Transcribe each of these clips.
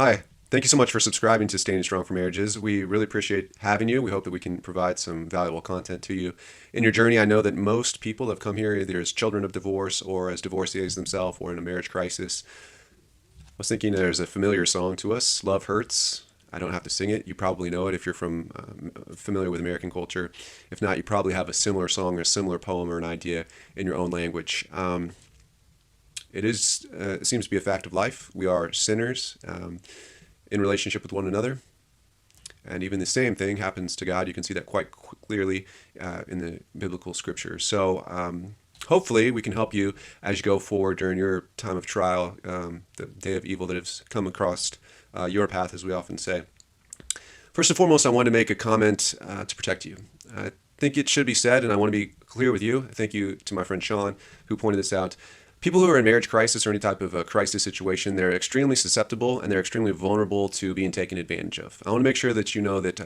Hi. Thank you so much for subscribing to Staying Strong for Marriages. We really appreciate having you. We hope that we can provide some valuable content to you in your journey. I know that most people have come here either as children of divorce or as divorcees themselves or in a marriage crisis. I was thinking there's a familiar song to us, Love Hurts. I don't have to sing it. You probably know it if you're familiar with American culture. If not, you probably have a similar song or a similar poem or an idea in your own language. It seems to be a fact of life. We are sinners in relationship with one another. And even the same thing happens to God. You can see that quite clearly in the biblical scriptures. So hopefully we can help you as you go forward during your time of trial, the day of evil that has come across your path, as we often say. First and foremost, I wanted to make a comment to protect you. I think it should be said, and I want to be clear with you. Thank you to my friend Sean, who pointed this out. People who are in marriage crisis or any type of a crisis situation, they're extremely susceptible and they're extremely vulnerable to being taken advantage of. I want to make sure that you know that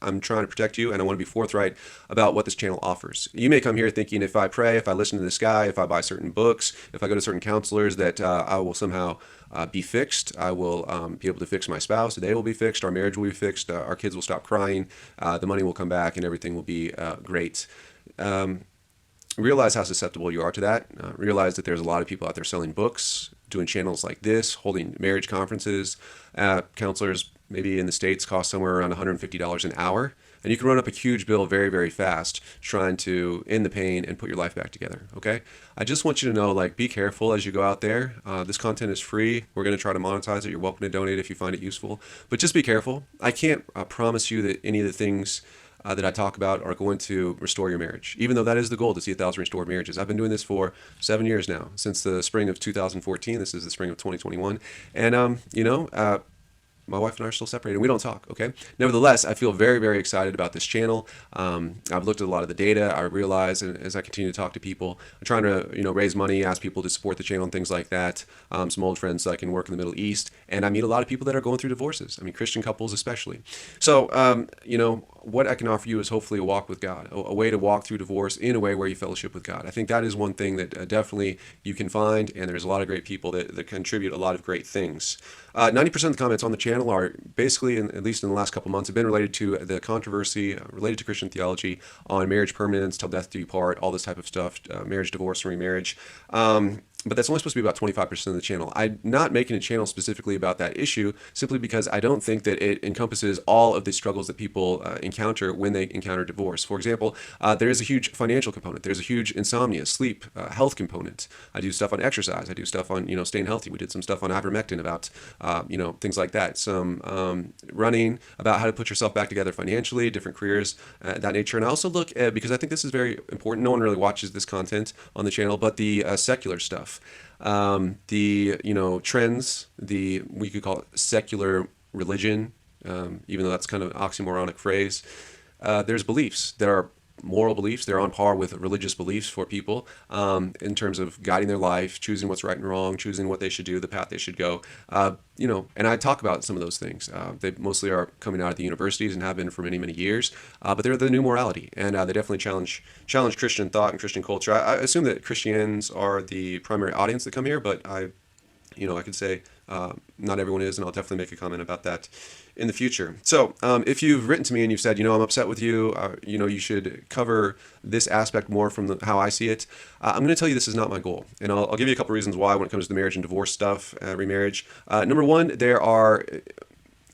I'm trying to protect you, and I want to be forthright about what this channel offers. You may come here thinking if I pray, if I listen to this guy, if I buy certain books, if I go to certain counselors, that I will somehow be fixed. I will be able to fix my spouse. They will be fixed. Our marriage will be fixed. Our kids will stop crying. The money will come back, and everything will be great. Realize how susceptible you are to that. Realize that there's a lot of people out there selling books, doing channels like this, holding marriage conferences. Counselors, maybe in the States, cost somewhere around $150 an hour. And you can run up a huge bill very, very fast trying to end the pain and put your life back together, okay? I just want you to know, like, be careful as you go out there. This content is free. We're going to try to monetize it. You're welcome to donate if you find it useful. But just be careful. I can't promise you that any of the things that I talk about are going to restore your marriage, even though that is the goal, to see 1,000 restored marriages. I've been doing this for 7 years now, since the spring of 2014. This is the spring of 2021. And, my wife and I are still separated. We don't talk, okay? Nevertheless, I feel very, very excited about this channel. I've looked at a lot of the data. I realize, and as I continue to talk to people, I'm trying to, raise money, ask people to support the channel and things like that. Some old friends that can work in the Middle East. And I meet a lot of people that are going through divorces. I mean, Christian couples especially. So, what I can offer you is hopefully a walk with God, a way to walk through divorce in a way where you fellowship with God. I think that is one thing that definitely you can find, and there's a lot of great people that contribute a lot of great things. 90% of the comments on the channel are basically, at least in the last couple months, have been related to the controversy related to Christian theology on marriage permanence, till death do you part, all this type of stuff, marriage, divorce, and remarriage. But that's only supposed to be about 25% of the channel. I'm not making a channel specifically about that issue simply because I don't think that it encompasses all of the struggles that people encounter when they encounter divorce. For example, there is a huge financial component. There's a huge insomnia, sleep, health component. I do stuff on exercise. I do stuff on, staying healthy. We did some stuff on ivermectin about, things like that. Some running, about how to put yourself back together financially, different careers, that nature. And I also look at, because I think this is very important, no one really watches this content on the channel, but the secular stuff. The trends, we could call it secular religion, even though that's kind of an oxymoronic phrase. There's beliefs. There are moral beliefs. They're on par with religious beliefs for people, in terms of guiding their life, choosing what's right and wrong, choosing what they should do, the path they should go. And I talk about some of those things. They mostly are coming out of the universities and have been for many, many years. But they're the new morality, and they definitely challenge Christian thought and Christian culture. I assume that Christians are the primary audience that come here, but I could say not everyone is, and I'll definitely make a comment about that in the future. So if you've written to me and you've said, I'm upset with you, you should cover this aspect more from how I see it, I'm going to tell you this is not my goal. And I'll give you a couple reasons why when it comes to the marriage and divorce stuff, remarriage. Number one, there are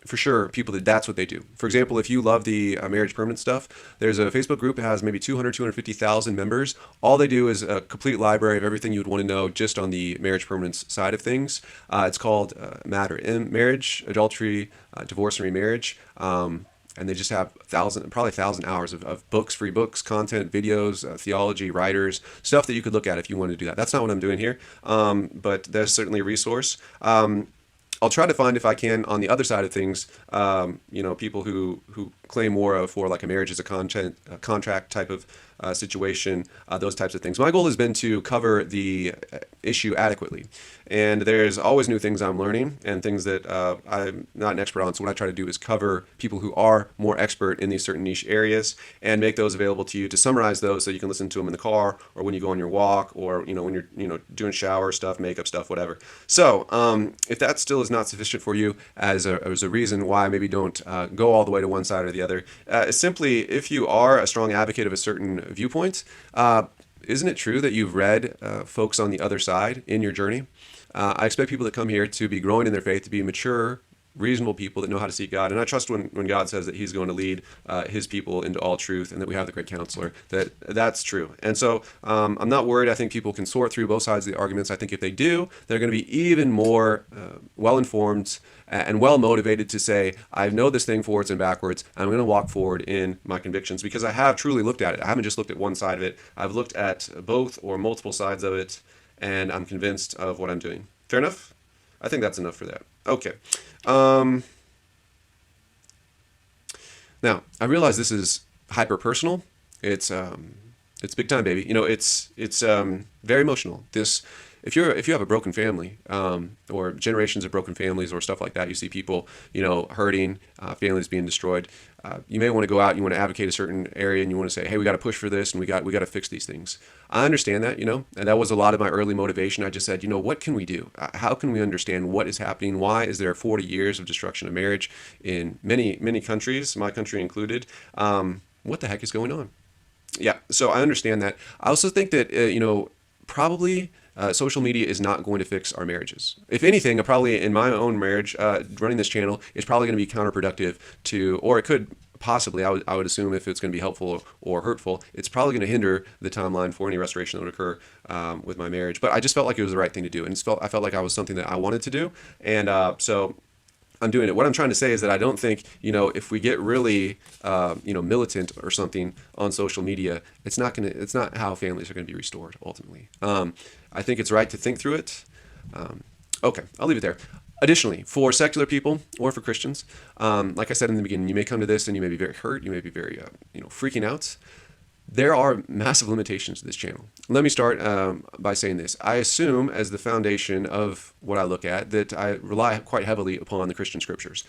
for sure people that's what they do. For example, if you love the marriage permanent stuff, there's a Facebook group that has maybe 250,000 members. All they do is a complete library of everything you would want to know just on the marriage permanence side of things. It's called Matter in Marriage, Adultery, Divorce, and Remarriage. And they just have probably 1,000 hours of books, free books, content, videos, theology, writers, stuff that you could look at if you wanted to do that. That's not what I'm doing here, but that's certainly a resource. I'll try to find, if I can, on the other side of things, people who claim more for like a marriage as a contract type of situation, those types of things. My goal has been to cover the issue adequately. And there's always new things I'm learning and things that I'm not an expert on. So what I try to do is cover people who are more expert in these certain niche areas and make those available to you, to summarize those so you can listen to them in the car or when you go on your walk, or when you're doing shower stuff, makeup stuff, whatever. So if that still is not sufficient for you as a reason why maybe don't go all the way to one side or the other, simply, if you are a strong advocate of a certain viewpoint, isn't it true that you've read folks on the other side in your journey? I expect people that come here to be growing in their faith, to be mature, reasonable people that know how to seek God. And I trust when God says that he's going to lead his people into all truth, and that we have the great counselor, that's true. And so I'm not worried. I think people can sort through both sides of the arguments. I think if they do, they're going to be even more well-informed and well-motivated to say, I know this thing forwards and backwards. I'm going to walk forward in my convictions because I have truly looked at it. I haven't just looked at one side of it. I've looked at both or multiple sides of it, and I'm convinced of what I'm doing. Fair enough? I think that's enough for that. Okay. Now, I realize this is hyper personal. It's big time, baby. It's very emotional. If you have a broken family, or generations of broken families or stuff like that, you see people, hurting, families being destroyed. You may want to go out and you want to advocate a certain area and you want to say, hey, we got to push for this and we got to fix these things. I understand that, and that was a lot of my early motivation. I just said, what can we do? How can we understand what is happening? Why is there 40 years of destruction of marriage in many, many countries, my country included? What the heck is going on? Yeah, so I understand that. I also think that, probably social media is not going to fix our marriages. If anything, probably in my own marriage, running this channel is probably going to be counterproductive or it could possibly, I would assume, if it's going to be helpful or hurtful, it's probably going to hinder the timeline for any restoration that would occur with my marriage. But I just felt like it was the right thing to do, and I felt like I was something that I wanted to do, and so I'm doing it. What I'm trying to say is that I don't think, if we get really, militant or something on social media, it's not how families are going to be restored ultimately. I think it's right to think through it. Okay, I'll leave it there. Additionally, for secular people or for Christians, like I said in the beginning, you may come to this and you may be very hurt. You may be very, freaking out. There are massive limitations to this channel. Let me start by saying this. I assume, as the foundation of what I look at, that I rely quite heavily upon the Christian scriptures.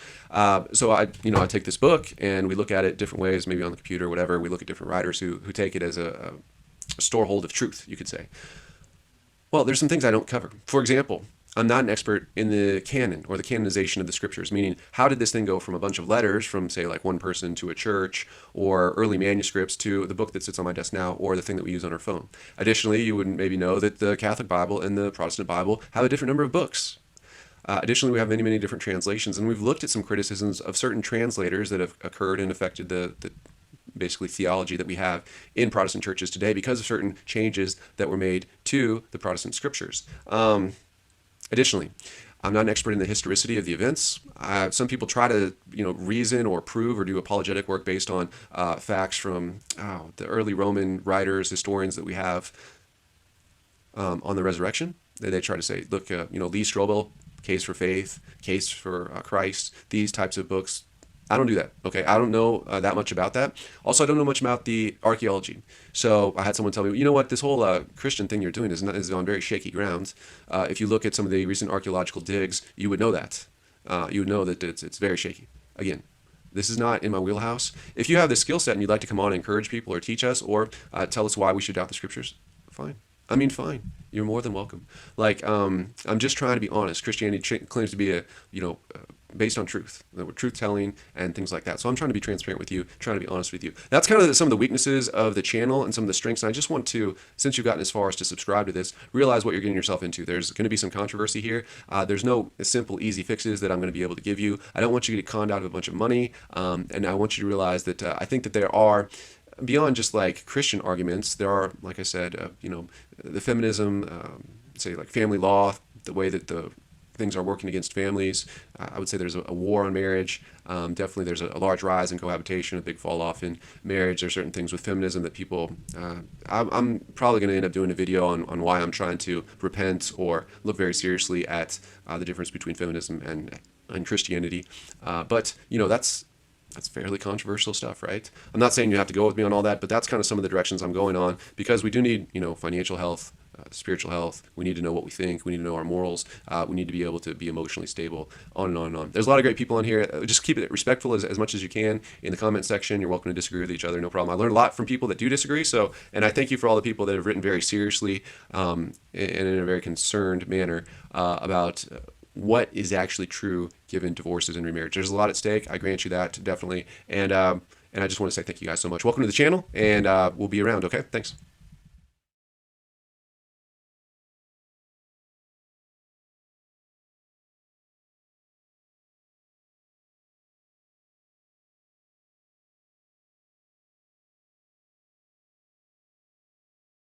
So I take this book and we look at it different ways, maybe on the computer or whatever. We look at different writers who take it as a storehold of truth, you could say. Well, there's some things I don't cover. For example, I'm not an expert in the canon or the canonization of the scriptures, meaning how did this thing go from a bunch of letters from, say, like one person to a church, or early manuscripts to the book that sits on my desk now, or the thing that we use on our phone. Additionally, you wouldn't maybe know that the Catholic Bible and the Protestant Bible have a different number of books. Additionally, we have many, many different translations, and we've looked at some criticisms of certain translators that have occurred and affected the basically theology that we have in Protestant churches today because of certain changes that were made to the Protestant scriptures. Additionally, I'm not an expert in the historicity of the events. Some people try to, reason or prove or do apologetic work based on facts from the early Roman writers, historians that we have on the resurrection. They try to say, look, Lee Strobel, Case for Faith, Case for Christ, these types of books. I don't do that. Okay, I don't know that much about that. Also, I don't know much about the archaeology. So I had someone tell me, you know what, this whole Christian thing you're doing is on very shaky grounds. If you look at some of the recent archaeological digs, you would know that. You would know that it's very shaky. Again, this is not in my wheelhouse. If you have the skill set and you'd like to come on and encourage people or teach us or tell us why we should doubt the scriptures, fine. Fine. You're more than welcome. I'm just trying to be honest. Christianity claims to be based on truth, truth-telling and things like that. So I'm trying to be transparent with you, trying to be honest with you. That's kind of some of the weaknesses of the channel and some of the strengths. And I just want to, since you've gotten as far as to subscribe to this, realize what you're getting yourself into. There's going to be some controversy here. There's no simple, easy fixes that I'm going to be able to give you. I don't want you to get conned out of a bunch of money. And I want you to realize that I think that there are, beyond just like Christian arguments, there are, like I said, the feminism, say like family law, the way that the things are working against families. I would say there's a war on marriage. Definitely there's a large rise in cohabitation, a big fall off in marriage. There's certain things with feminism that people, I'm probably going to end up doing a video on why I'm trying to repent or look very seriously at the difference between feminism and Christianity. But that's That's fairly controversial stuff, right? I'm not saying you have to go with me on all that, but that's kind of some of the directions I'm going on, because we do need, financial health, spiritual health. We need to know what we think. We need to know our morals. We need to be able to be emotionally stable, on and on and on. There's a lot of great people on here. Just keep it respectful as much as you can in the comment section. You're welcome to disagree with each other, no problem. I learned a lot from people that do disagree. So, and I thank you for all the people that have written very seriously and in a very concerned manner about what is actually true given divorces and remarriage. There's a lot at stake. I grant you that, definitely. And I just want to say thank you guys so much. Welcome to the channel, and we'll be around. Okay, thanks.